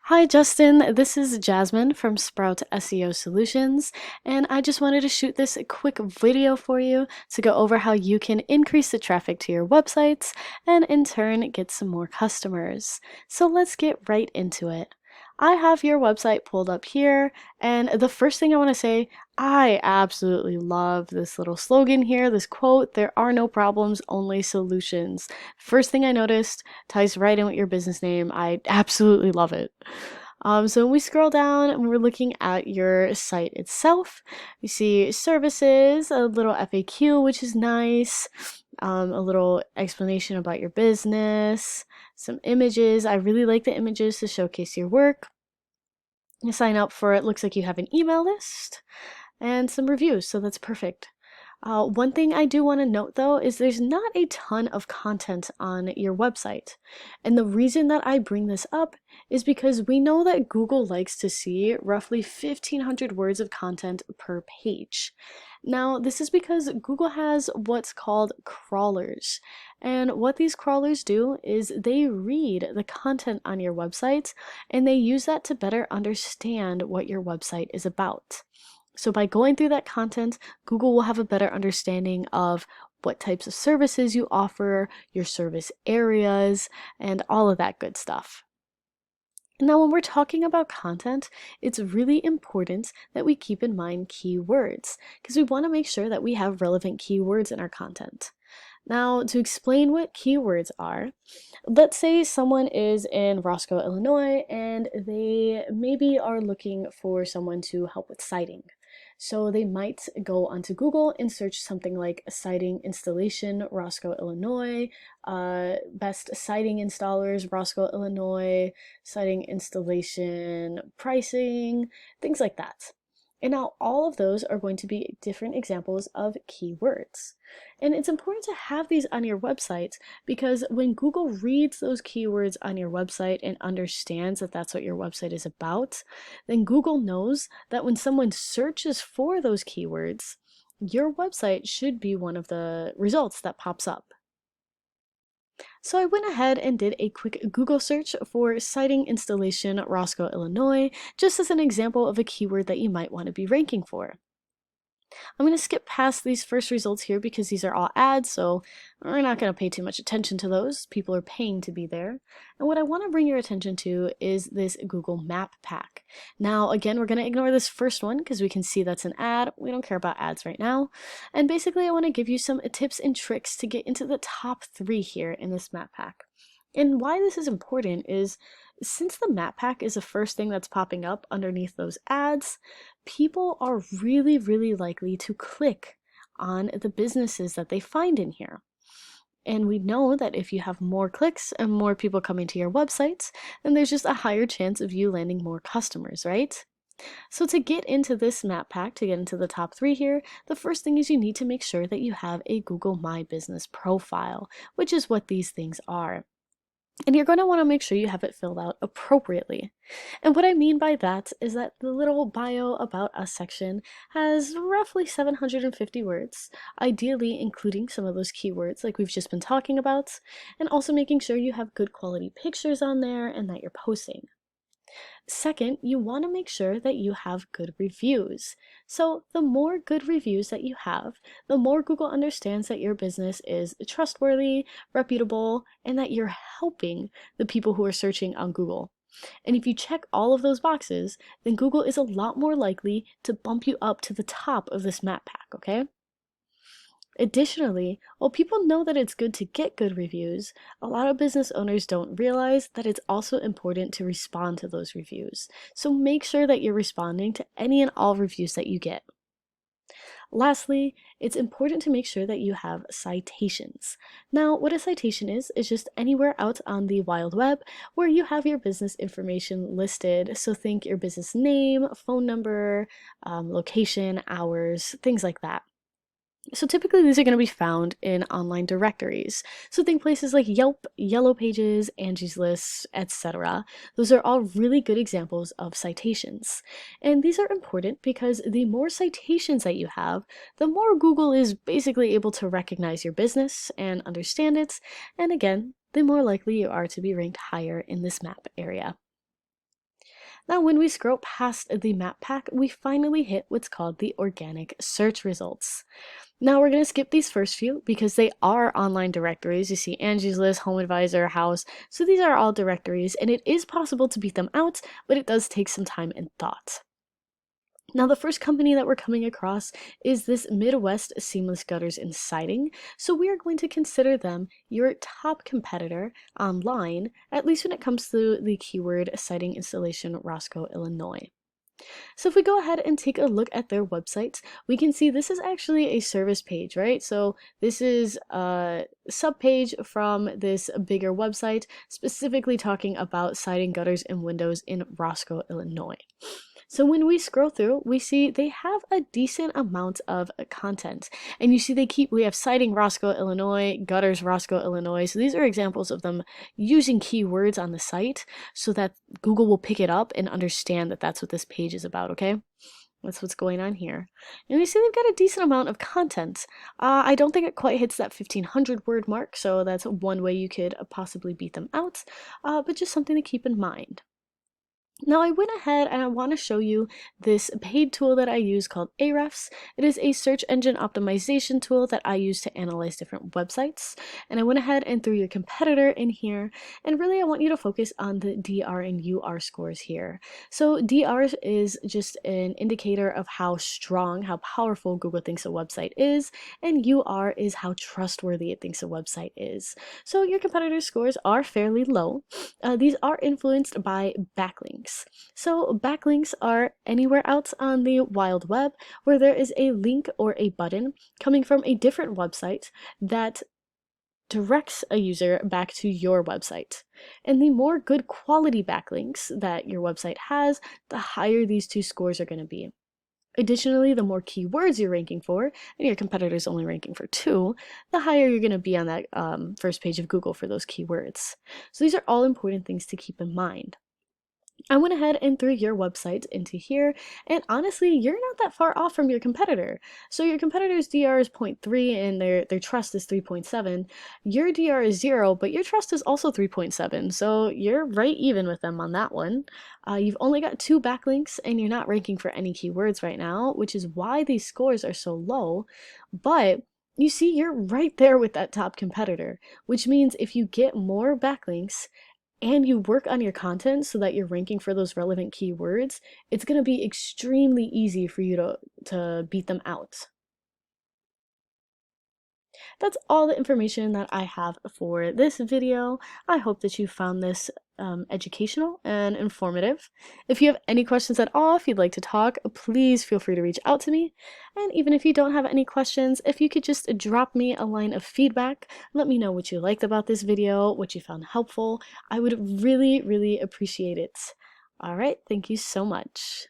Hi Justin, this is Jasmine from Sprout SEO Solutions, and I just wanted to shoot this quick video for you to go over how you can increase the traffic to your websites and in turn get some more customers. So let's get right into it. I have your website pulled up here, and the first thing I want to say, I absolutely love this little slogan here, this quote, "There are no problems, only solutions." First thing I noticed ties right in with your business name. I absolutely love it. So when we scroll down and we're looking at your site itself, we see services, a little FAQ, which is nice, a little explanation about your business, some images. I really like the images to showcase your work. You sign up for it, looks like you have an email list and some reviews, so that's perfect. One thing I do want to note though is there's not a ton of content on your website. And the reason that I bring this up is because we know that Google likes to see roughly 1,500 words of content per page. Now, this is because Google has what's called crawlers. And what these crawlers do is they read the content on your website and they use that to better understand what your website is about. So by going through that content, Google will have a better understanding of what types of services you offer, your service areas, and all of that good stuff. Now, when we're talking about content, it's really important that we keep in mind keywords because we want to make sure that we have relevant keywords in our content. Now, to explain what keywords are, let's say someone is in Roscoe, Illinois, and they maybe are looking for someone to help with siding. So they might go onto Google and search something like siding installation, Roscoe, Illinois, best siding installers, Roscoe, Illinois, siding installation pricing, things like that. And now all of those are going to be different examples of keywords. And it's important to have these on your website because when Google reads those keywords on your website and understands that that's what your website is about, then Google knows that when someone searches for those keywords, your website should be one of the results that pops up. So I went ahead and did a quick Google search for siding installation Roscoe, Illinois, just as an example of a keyword that you might want to be ranking for. I'm going to skip past these first results here because these are all ads, so we're not going to pay too much attention to those. People are paying to be there. And what I want to bring your attention to is this Google Map Pack. Now, again, we're going to ignore this first one because we can see that's an ad. We don't care about ads right now. And basically, I want to give you some tips and tricks to get into the top 3 here in this Map Pack. And why this is important is since the map pack is the first thing that's popping up underneath those ads, people are really likely to click on the businesses that they find in here. And we know that if you have more clicks and more people coming to your websites, then there's just a higher chance of you landing more customers, right? So to get into this map pack, to get into the top 3 here, the first thing is you need to make sure that you have a Google My Business profile, which is what these things are. And you're going to want to make sure you have it filled out appropriately. And what I mean by that is that the little bio about us section has roughly 750 words, ideally including some of those keywords like we've just been talking about, and also making sure you have good quality pictures on there and that you're posting. Second, you want to make sure that you have good reviews. So the more good reviews that you have, the more Google understands that your business is trustworthy, reputable, and that you're helping the people who are searching on Google. And if you check all of those boxes, then Google is a lot more likely to bump you up to the top of this map pack, okay? Additionally, while people know that it's good to get good reviews, a lot of business owners don't realize that it's also important to respond to those reviews. So make sure that you're responding to any and all reviews that you get. Lastly, it's important to make sure that you have citations. Now, what a citation is just anywhere out on the wild web where you have your business information listed. So think your business name, phone number, location, hours, things like that. So typically these are going to be found in online directories. So think places like Yelp, Yellow Pages, Angie's List, etc. Those are all really good examples of citations. And these are important because the more citations that you have, the more Google is basically able to recognize your business and understand it. And again, the more likely you are to be ranked higher in this map area. Now, when we scroll past the map pack, we finally hit what's called the organic search results. Now we're going to skip these first few because they are online directories. You see Angie's List, Home Advisor, House. So these are all directories, and it is possible to beat them out, but it does take some time and thought. Now, the first company that we're coming across is this Midwest Seamless Gutters and Siding. So we are going to consider them your top competitor online, at least when it comes to the keyword siding installation Roscoe, Illinois. So if we go ahead and take a look at their websites, we can see this is actually a service page, right? So this is a subpage from this bigger website, specifically talking about siding, gutters, and windows in Roscoe, Illinois. So when we scroll through, we see they have a decent amount of content. And you see we have siding Roscoe, Illinois, gutters Roscoe, Illinois. So these are examples of them using keywords on the site so that Google will pick it up and understand that that's what this page is about, okay? That's what's going on here. And we see they've got a decent amount of content. I don't think it quite hits that 1,500 word mark, so that's one way you could possibly beat them out, but just something to keep in mind. Now I went ahead and I want to show you this paid tool that I use called Ahrefs. It is a search engine optimization tool that I use to analyze different websites. And I went ahead and threw your competitor in here. And really I want you to focus on the DR and UR scores here. So DR is just an indicator of how strong, how powerful Google thinks a website is. And UR is how trustworthy it thinks a website is. So your competitor's scores are fairly low. These are influenced by backlinks. So backlinks are anywhere else on the wild web where there is a link or a button coming from a different website that directs a user back to your website. And the more good quality backlinks that your website has, the higher these two scores are going to be. Additionally, the more keywords you're ranking for, and your competitor's only ranking for 2, the higher you're going to be on that first page of Google for those keywords. So these are all important things to keep in mind. I went ahead and threw your website into here, and honestly, you're not that far off from your competitor. So your competitor's DR is 0.3 and their trust is 3.7. Your DR is 0, but your trust is also 3.7, so you're right even with them on that one. You've only got 2 backlinks, and you're not ranking for any keywords right now, which is why these scores are so low, but you see, you're right there with that top competitor, which means if you get more backlinks and you work on your content so that you're ranking for those relevant keywords, it's going to be extremely easy for you to beat them out. That's all the information that I have for this video. I hope that you found this educational and informative. If you have any questions at all, if you'd like to talk, please feel free to reach out to me. And even if you don't have any questions, if you could just drop me a line of feedback, let me know what you liked about this video, what you found helpful. I would really, really appreciate it. All right, thank you so much.